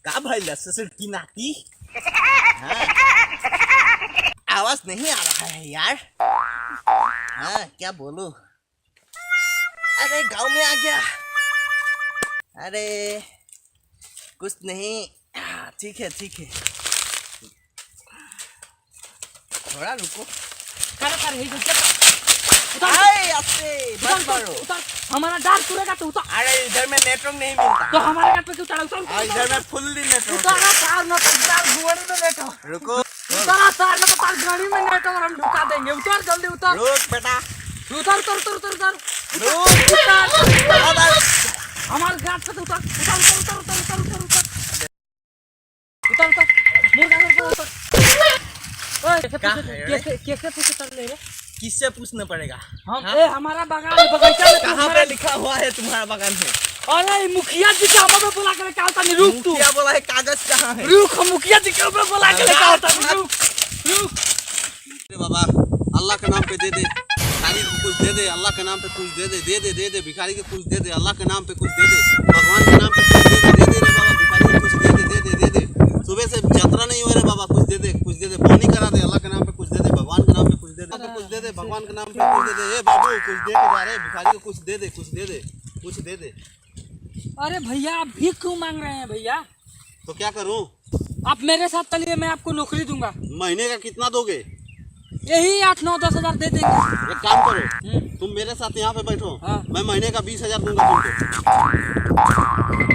का भइल ससुर की नाती? हाँ। आवाज नहीं आ रहा है यार। हाँ क्या बोलूं? अरे गांव में आ गया। अरे कुछ नहीं। ठीक है ठीक है, थोड़ा रुको। कर हे आए आपसे बस मारो। हमारा डार तुरेगा तो उतार। अरे इधर में नेटवर्क नहीं मिलता। तो हमारे घर पे क्यों चढ़ा? उतार इधर में फुल्ली नेटवर्क। उतारा तार न तो तार गुआड़ी में नेटवर्क। रुको उतारा तार न तो तार गाड़ी में नेटवर्क हम ढुका देंगे। उतार जल्दी उतार। रुक बेटा, उतार उतार उतार उतार उतार रुक उतार। हमारे घर से उतार उतार उतार उतार उतार उतार उतार उतार उतार मुर्गा पर उतार। ओए कैसे पूछ कर ले रे? किससे पूछना पड़ेगा? हम ए हमारा बागान है, बगीचा में कहाँ पे लिखा हुआ है तुम्हारा बागान है? अरे मुखिया जी के हमें बुला के लेके आता नहीं। रुक तू। क्या बोला है? कागज कहाँ है? रुक, मुखिया जी के ऊपर बुला के लेके आता नहीं। रुक रुक। अरे बाबा अल्लाह के नाम पे दे दे, भिखारी को कुछ दे दे, अल्लाह के नाम पे कुछ दे दे, दे दे भिखारी को कुछ दे दे, अल्लाह के नाम पे कुछ दे दे, भगवान के नाम पे कुछ दे दे रे बाबा, भिखारी को कुछ दे दे। सुबह से यात्रा नहीं हो रहा बाबा, कुछ दे दे बोनी करा दे, अल्लाह के नाम पे कुछ दे दे, भगवान के नाम पे कुछ दे दे, भगवान के नाम पे कुछ दे दे। ए बाबू कुछ दे के जा रहे, भिखारी को कुछ दे दे, कुछ दे दे। अरे भैया आप भीख क्यों मांग रहे हैं भैया? तो क्या करूं? आप मेरे साथ चलिए, मैं आपको नौकरी दूंगा। महीने का कितना दोगे? यही 8-9-10 हजार दे देंगे। एक काम करो, तुम मेरे साथ यहाँ पे बैठो। हाँ। मैं महीने का 20,000 दूंगा तुमको।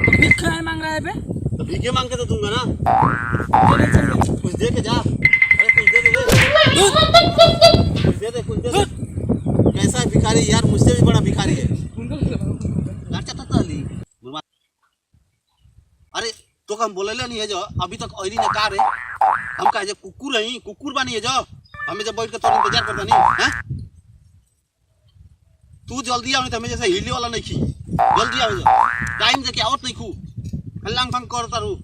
तो भीख क्यों मांग रहे हैं बे? तो भीखे मांग के तो दूंगा ना, चलिए चलिए। कुछ दे के जा। अरे कुछ दे दे, कुछ दे दे। कैसा है भिखारी यार, मुझसे भी बड़ा भिखारी है। अरे तो हम बोले नहीं है जो अभी तक ऐरी ने कार है, हम कहे कुकुर बानी है जो हमें जब बैठ के तोर इंतजार करता नहीं है। तू जल्दी आओ नहीं तो हमें जैसे हिले वाला नहीं खी, जल्दी आओ, टाइम से क्या और नहीं खू हल्लांग फंग करता रू।